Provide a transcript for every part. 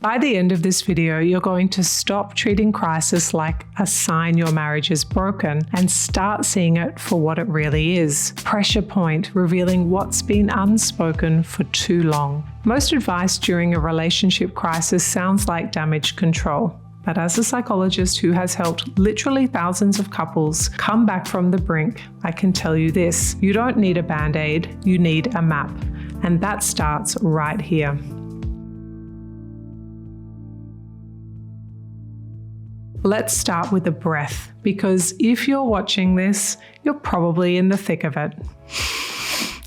By the end of this video, you're going to stop treating crisis like a sign your marriage is broken and start seeing it for what it really is. Pressure point, revealing what's been unspoken for too long. Most advice during a relationship crisis sounds like damage control. But as a psychologist who has helped literally thousands of couples come back from the brink, I can tell you this: you don't need a band-aid, you need a map. And that starts right here. Let's start with a breath, because if you're watching this, you're probably in the thick of it.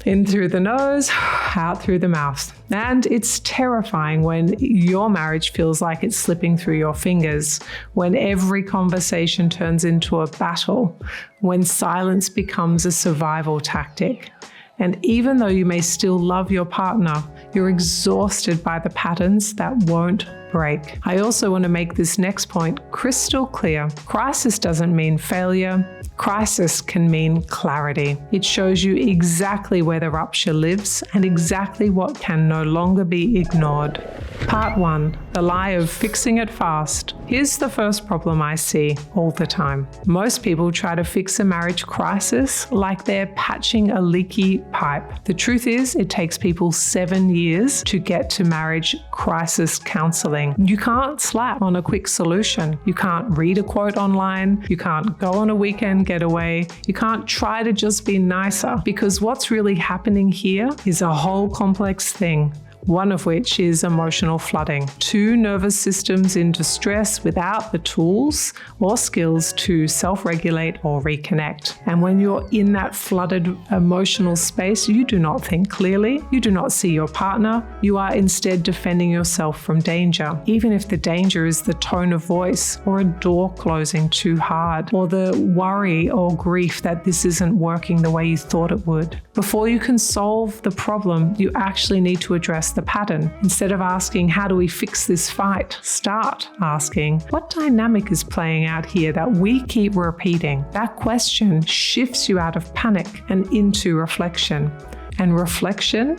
In through the nose, out through the mouth. And it's terrifying when your marriage feels like it's slipping through your fingers, when every conversation turns into a battle, when silence becomes a survival tactic. And even though you may still love your partner, you're exhausted by the patterns that won't break. I also want to make this next point crystal clear. Crisis doesn't mean failure. Crisis can mean clarity. It shows you exactly where the rupture lives and exactly what can no longer be ignored. Part 1. The lie of fixing it fast. Here's the first problem I see all the time. Most people try to fix a marriage crisis like they're patching a leaky pipe. The truth is, it takes people 7 years to get to marriage crisis counseling. You can't slap on a quick solution. You can't read a quote online. You can't go on a weekend getaway. You can't try to just be nicer, because what's really happening here is a whole complex thing. One of which is emotional flooding. 2 nervous systems in distress without the tools or skills to self-regulate or reconnect. And when you're in that flooded emotional space, you do not think clearly, you do not see your partner, you are instead defending yourself from danger, even if the danger is the tone of voice or a door closing too hard, or the worry or grief that this isn't working the way you thought it would. Before you can solve the problem, you actually need to address the pattern. Instead of asking, how do we fix this fight? Start asking, what dynamic is playing out here that we keep repeating? That question shifts you out of panic and into reflection. And reflection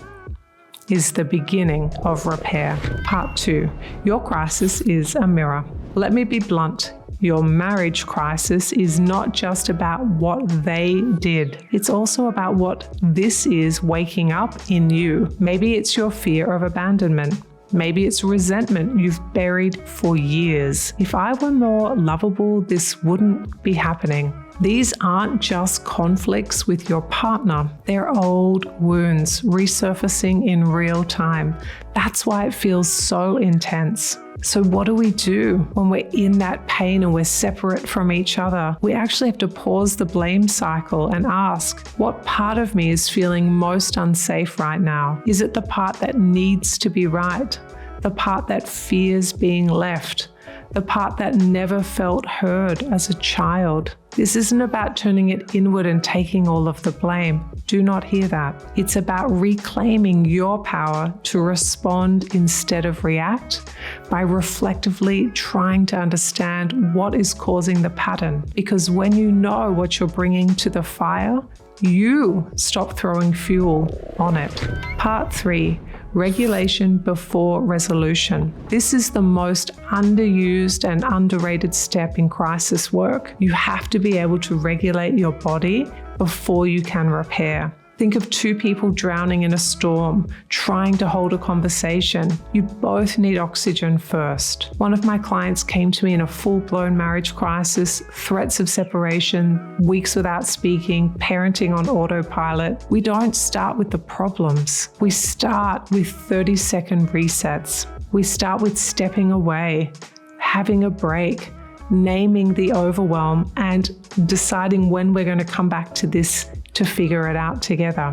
is the beginning of repair. Part 2. Your crisis is a mirror. Let me be blunt. Your marriage crisis is not just about what they did. It's also about what this is waking up in you. Maybe it's your fear of abandonment. Maybe it's resentment you've buried for years. If I were more lovable, this wouldn't be happening. These aren't just conflicts with your partner. They're old wounds resurfacing in real time. That's why it feels so intense. So what do we do when we're in that pain and we're separate from each other? We actually have to pause the blame cycle and ask, what part of me is feeling most unsafe right now? Is it the part that needs to be right? The part that fears being left? The part that never felt heard as a child? This isn't about turning it inward and taking all of the blame. Do not hear that. It's about reclaiming your power to respond instead of react by reflectively trying to understand what is causing the pattern. Because when you know what you're bringing to the fire, you stop throwing fuel on it. Part 3. Regulation before resolution. This is the most underused and underrated step in crisis work. You have to be able to regulate your body before you can repair. Think of 2 people drowning in a storm, trying to hold a conversation. You both need oxygen first. One of my clients came to me in a full-blown marriage crisis, threats of separation, weeks without speaking, parenting on autopilot. We don't start with the problems. We start with 30-second resets. We start with stepping away, having a break, naming the overwhelm, and deciding when we're going to come back to this to figure it out together.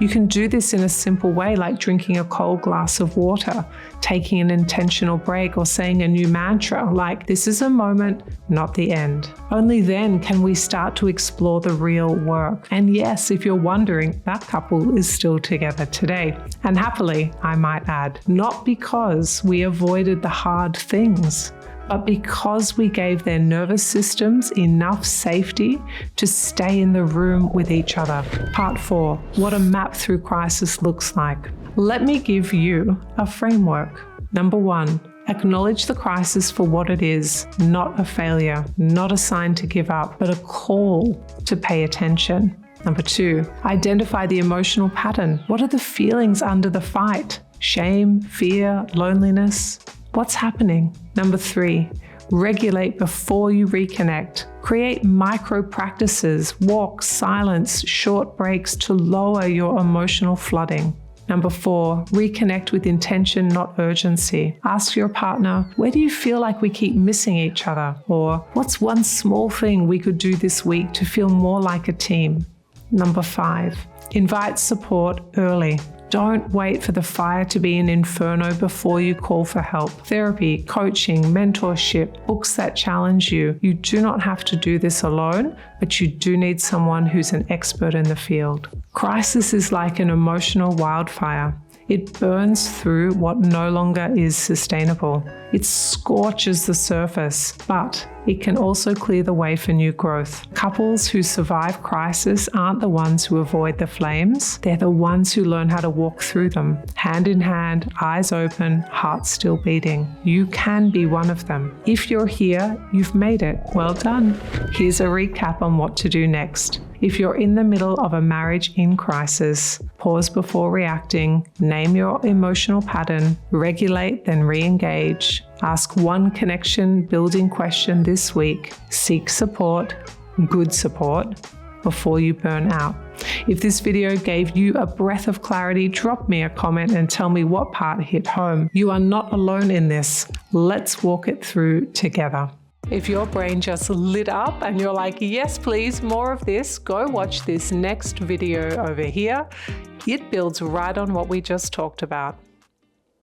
You can do this in a simple way, like drinking a cold glass of water, taking an intentional break, or saying a new mantra like, this is a moment, not the end. Only then can we start to explore the real work. And yes, if you're wondering, that couple is still together today. And happily, I might add, not because we avoided the hard things, but because we gave their nervous systems enough safety to stay in the room with each other. Part 4, what a map through crisis looks like. Let me give you a framework. Number 1, Acknowledge the crisis for what it is, not a failure, not a sign to give up, but a call to pay attention. Number 2, identify the emotional pattern. What are the feelings under the fight? Shame, fear, loneliness? What's happening? Number 3, regulate before you reconnect. Create micro practices, walks, silence, short breaks to lower your emotional flooding. Number 4, reconnect with intention, not urgency. Ask your partner, where do you feel like we keep missing each other? Or what's one small thing we could do this week to feel more like a team? Number 5, invite support early. Don't wait for the fire to be an inferno before you call for help. Therapy, coaching, mentorship, books that challenge you. You do not have to do this alone, but you do need someone who's an expert in the field. Crisis is like an emotional wildfire. It burns through what no longer is sustainable. It scorches the surface, but it can also clear the way for new growth. Couples who survive crisis aren't the ones who avoid the flames. They're the ones who learn how to walk through them, hand in hand, eyes open, heart still beating. You can be one of them. If you're here, you've made it. Well done. Here's a recap on what to do next. If you're in the middle of a marriage in crisis, pause before reacting, name your emotional pattern, regulate, then re-engage. Ask one connection building question this week. Seek support, good support, before you burn out. If this video gave you a breath of clarity, drop me a comment and tell me what part hit home. You are not alone in this. Let's walk it through together. If your brain just lit up and you're like, yes, please, more of this, go watch this next video over here. It builds right on what we just talked about.